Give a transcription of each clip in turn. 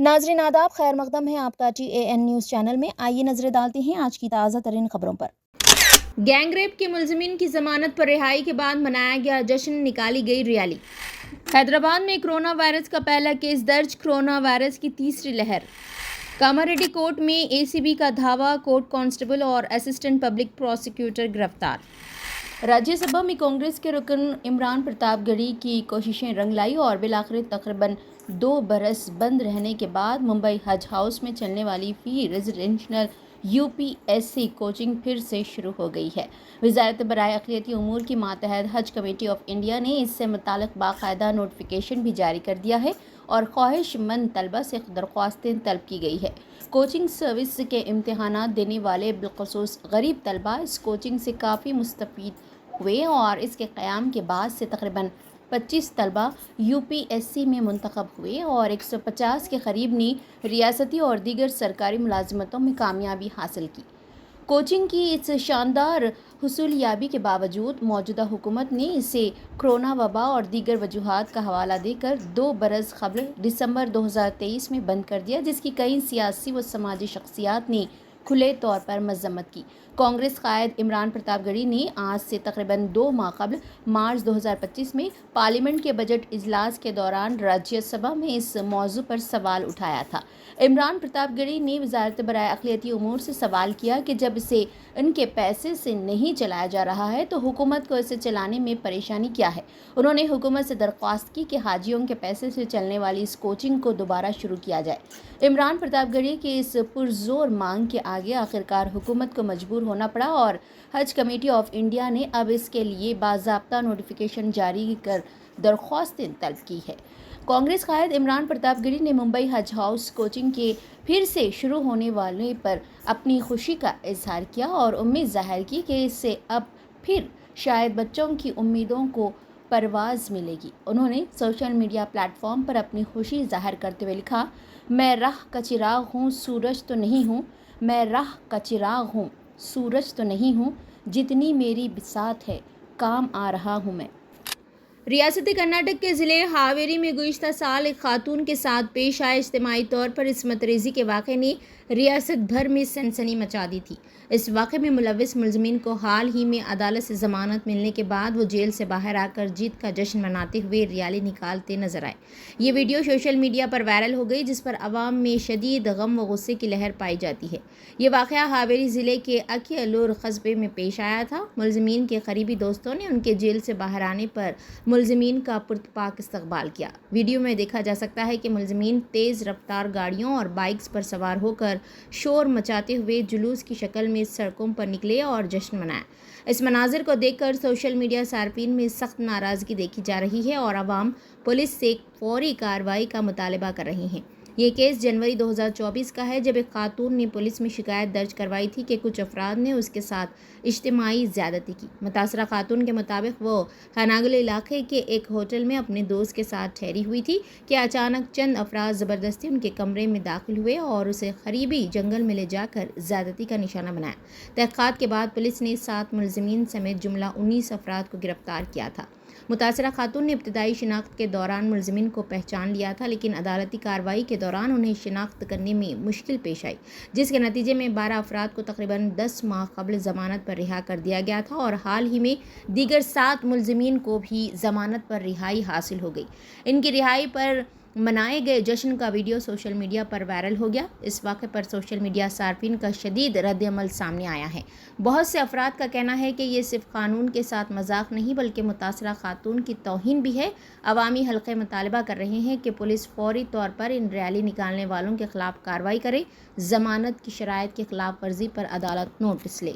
ناظرین آداب، خیر مقدم ہے آپ کا TAN نیوز چینل میں۔ آئیے نظر ڈالتے ہیں آج کی تازہ ترین خبروں پر۔ گینگ ریپ کے ملزمین کی ضمانت پر رہائی کے بعد منایا گیا جشن، نکالی گئی ریلی۔ حیدرآباد میں کرونا وائرس کا پہلا کیس درج، کرونا وائرس کی تیسری لہر۔ کاماریڈی کورٹ میں ACB کا دھاوا، کورٹ کانسٹیبل اور اسسٹنٹ پبلک پروسیکیوٹر گرفتار۔ راجیہ سبھا میں کانگریس کے رکن عمران پرتاپ گڑھی کی کوششیں رنگ لائی اور بالآخر تقریباً 2 برس بند رہنے کے بعد ممبئی حج ہاؤس میں چلنے والی فی ریزیڈینشل UPSC کوچنگ پھر سے شروع ہو گئی ہے۔ وزارت برائے اقلیتی امور کی ماتحت حج کمیٹی آف انڈیا نے اس سے متعلق باقاعدہ نوٹیفیکیشن بھی جاری کر دیا ہے اور خواہش مند طلبہ سے درخواستیں طلب کی گئی ہے۔ کوچنگ سروس کے امتحانات دینے والے بالخصوص غریب طلبہ اس کوچنگ سے کافی مستفید ہوئے اور اس کے قیام کے بعد سے تقریباً 25 طلبہ UPSC میں منتخب ہوئے اور 150 کے قریب نے ریاستی اور دیگر سرکاری ملازمتوں میں کامیابی حاصل کی۔ کوچنگ کی اس شاندار حصولیابی کے باوجود موجودہ حکومت نے اسے کرونا وبا اور دیگر وجوہات کا حوالہ دے کر 2 برس قبل دسمبر 2023 میں بند کر دیا، جس کی کئی سیاسی و سماجی شخصیات نے کھلے طور پر مذمت کی۔ کانگریس قائد عمران پرتاپ گڑھی نے آج سے تقریباً 2 ماہ قبل مارچ 2025 میں پارلیمنٹ کے بجٹ اجلاس کے دوران راجیہ سبھا میں اس موضوع پر سوال اٹھایا تھا۔ عمران پرتاپ گڑھی نے وزارت برائے اقلیتی امور سے سوال کیا کہ جب اسے ان کے پیسے سے نہیں چلایا جا رہا ہے تو حکومت کو اسے چلانے میں پریشانی کیا ہے۔ انہوں نے حکومت سے درخواست کی کہ حاجیوں کے پیسے سے چلنے والی اس کوچنگ کو دوبارہ شروع کیا جائے۔ عمران پرتاپ گڑھی کی اس پرزور مانگ کے آگے آخرکار حکومت کو مجبور ہونا پڑا اور حج کمیٹی آف انڈیا نے اب اس کے لیے باضابطہ نوٹیفیکیشن جاری کر درخواستیں طلب کی ہے۔ کانگریس قائد عمران پرتاپ گڑھی نے ممبئی حج ہاؤس کوچنگ کے پھر سے شروع ہونے والے پر اپنی خوشی کا اظہار کیا اور امید ظاہر کی کہ اس سے اب پھر شاید بچوں کی امیدوں کو پرواز ملے گی۔ انہوں نے سوشل میڈیا پلیٹ فارم پر اپنی خوشی ظاہر کرتے ہوئے لکھا، میں راہ کا چراغ ہوں، سورج تو نہیں ہوں، میں راہ کا چراغ ہوں، سورج تو نہیں ہوں، جتنی میری بساط ہے کام آ رہا ہوں میں۔ ریاست کرناٹک کے ضلع ہاویری میں گزشتہ سال ایک خاتون کے ساتھ پیش آئے اجتماعی طور پر عصمت ریزی کے واقعے نے ریاست بھر میں سنسنی مچا دی تھی۔ اس واقعے میں ملوث ملزمین کو حال ہی میں عدالت سے ضمانت ملنے کے بعد وہ جیل سے باہر آ کر جیت کا جشن مناتے ہوئے ریلی نکالتے نظر آئے۔ یہ ویڈیو سوشل میڈیا پر وائرل ہو گئی، جس پر عوام میں شدید غم و غصے کی لہر پائی جاتی ہے۔ یہ واقعہ ہاویری ضلع کے اکیالور قصبے میں پیش آیا تھا۔ ملزمین کے قریبی دوستوں نے ان کے جیل سے باہر آنے پر ملزمین کا پرتپاک استقبال کیا۔ ویڈیو میں دیکھا جا سکتا ہے کہ ملزمین تیز رفتار گاڑیوں اور بائکس پر سوار ہو کر شور مچاتے ہوئے جلوس کی شکل میں سڑکوں پر نکلے اور جشن منایا۔ اس مناظر کو دیکھ کر سوشل میڈیا صارفین میں سخت ناراضگی دیکھی جا رہی ہے اور عوام پولیس سے فوری کارروائی کا مطالبہ کر رہے ہیں۔ یہ کیس جنوری 2024 کا ہے، جب ایک خاتون نے پولیس میں شکایت درج کروائی تھی کہ کچھ افراد نے اس کے ساتھ اجتماعی زیادتی کی۔ متاثرہ خاتون کے مطابق وہ خاناگل علاقے کے ایک ہوٹل میں اپنے دوست کے ساتھ ٹھہری ہوئی تھی کہ اچانک چند افراد زبردستی ان کے کمرے میں داخل ہوئے اور اسے قریبی جنگل میں لے جا کر زیادتی کا نشانہ بنایا۔ تحقیقات کے بعد پولیس نے 7 ملزمین سمیت جملہ 19 افراد کو گرفتار کیا تھا۔ متاثرہ خاتون نے ابتدائی شناخت کے دوران ملزمین کو پہچان لیا تھا، لیکن عدالتی کارروائی کے دوران انہیں شناخت کرنے میں مشکل پیش آئی، جس کے نتیجے میں 12 افراد کو تقریباً 10 ماہ قبل ضمانت پر رہا کر دیا گیا تھا اور حال ہی میں دیگر 7 ملزمین کو بھی ضمانت پر رہائی حاصل ہو گئی۔ ان کی رہائی پر منائے گئے جشن کا ویڈیو سوشل میڈیا پر وائرل ہو گیا۔ اس واقعے پر سوشل میڈیا صارفین کا شدید رد عمل سامنے آیا ہے۔ بہت سے افراد کا کہنا ہے کہ یہ صرف قانون کے ساتھ مذاق نہیں بلکہ متاثرہ خاتون کی توہین بھی ہے۔ عوامی حلقے مطالبہ کر رہے ہیں کہ پولیس فوری طور پر ان ریلی نکالنے والوں کے خلاف کارروائی کرے، ضمانت کی شرائط کی خلاف ورزی پر عدالت نوٹس لے۔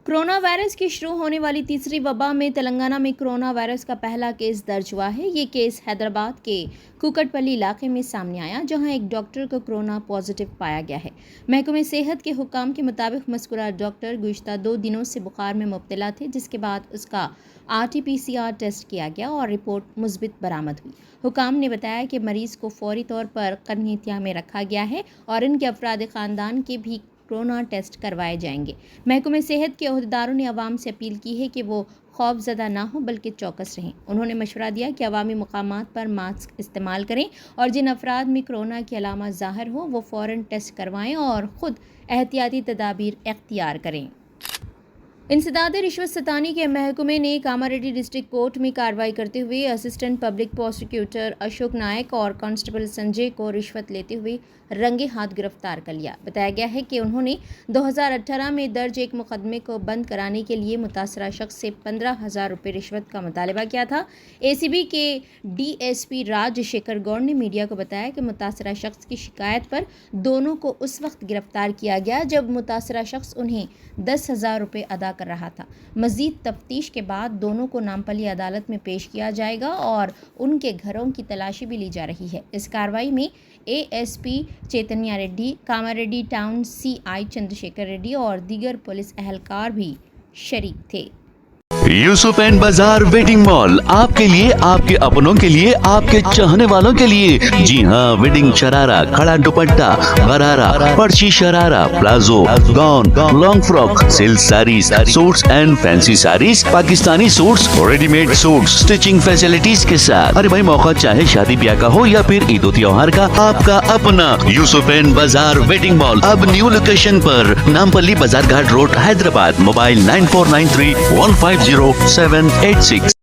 کرونا وائرس کی شروع ہونے والی تیسری وبا میں تلنگانہ میں کرونا وائرس کا پہلا کیس درج ہوا ہے۔ یہ کیس حیدرآباد کے کوکٹ پلی علاقے میں سامنے آیا، جہاں ایک ڈاکٹر کو کرونا پازیٹیو پایا گیا ہے۔ محکمہ صحت کے حکام کے مطابق مذکورہ ڈاکٹر گزشتہ 2 دنوں سے بخار میں مبتلا تھے، جس کے بعد اس کا RT-PCR ٹیسٹ کیا گیا اور رپورٹ مثبت برآمد ہوئی۔ حکام نے بتایا کہ مریض کو فوری طور پر قرنطینہ میں رکھا گیا ہے اور ان کے افراد خاندان کے بھی کورونا ٹیسٹ کروائے جائیں گے۔ محکمہ صحت کے عہدیداروں نے عوام سے اپیل کی ہے کہ وہ خوف زدہ نہ ہوں بلکہ چوکس رہیں۔ انہوں نے مشورہ دیا کہ عوامی مقامات پر ماسک استعمال کریں اور جن افراد میں کورونا کی علامات ظاہر ہوں وہ فوراً ٹیسٹ کروائیں اور خود احتیاطی تدابیر اختیار کریں۔ انسداد رشوت ستانی کے محکمے نے کاماریڈی ڈسٹرکٹ کورٹ میں کارروائی کرتے ہوئے assistant public prosecutor Ashok Naik اور کانسٹیبل سنجے کو رشوت لیتے ہوئے رنگے ہاتھ گرفتار کر لیا۔ بتایا گیا ہے کہ انہوں نے 2018 میں درج ایک مقدمے کو بند کرانے کے لیے متاثرہ شخص سے 15,000 روپے رشوت کا مطالبہ کیا تھا۔ اے سی بی کے ڈی ایس پی راج شیکھر گوڑ نے میڈیا کو بتایا کہ متاثرہ شخص کی شکایت پر دونوں کو اس وقت گرفتار کیا گیا جب متاثرہ شخص انہیں 10,000 روپے ادا کر رہا تھا۔ مزید تفتیش کے بعد دونوں کو نامپلی عدالت میں پیش کیا جائے گا اور ان کے گھروں کی تلاشی بھی لی جا رہی ہے۔ اس کارروائی میں A S P Chaitanya Reddy, Kamareddy town C I Chandra Shekhar Reddy اور دیگر پولیس اہلکار بھی شریک تھے۔ یوسف اینڈ بازار ویڈنگ مال آپ کے لیے، آپ کے اپنوں کے لیے، آپ کے چاہنے والوں کے لیے۔ جی ہاں، ویڈنگ شرارہ، کھڑا دوپٹہ، غرارہ، پرچی شرارہ، palazzo, gown, long frock, silk saris, suits and fancy saris, Pakistani suits, ready made suits, stitching facilities کے ساتھ۔ ارے بھائی، موقع چاہے شادی بیاہ کا ہو یا پھر عید و تہوار کا، آپ کا اپنا یوسف اینڈ بازار ویڈنگ مال اب نیو لوکیشن پر، نامپلی بازار گھاٹ روڈ، حیدرآباد۔ موبائل 9493150786۔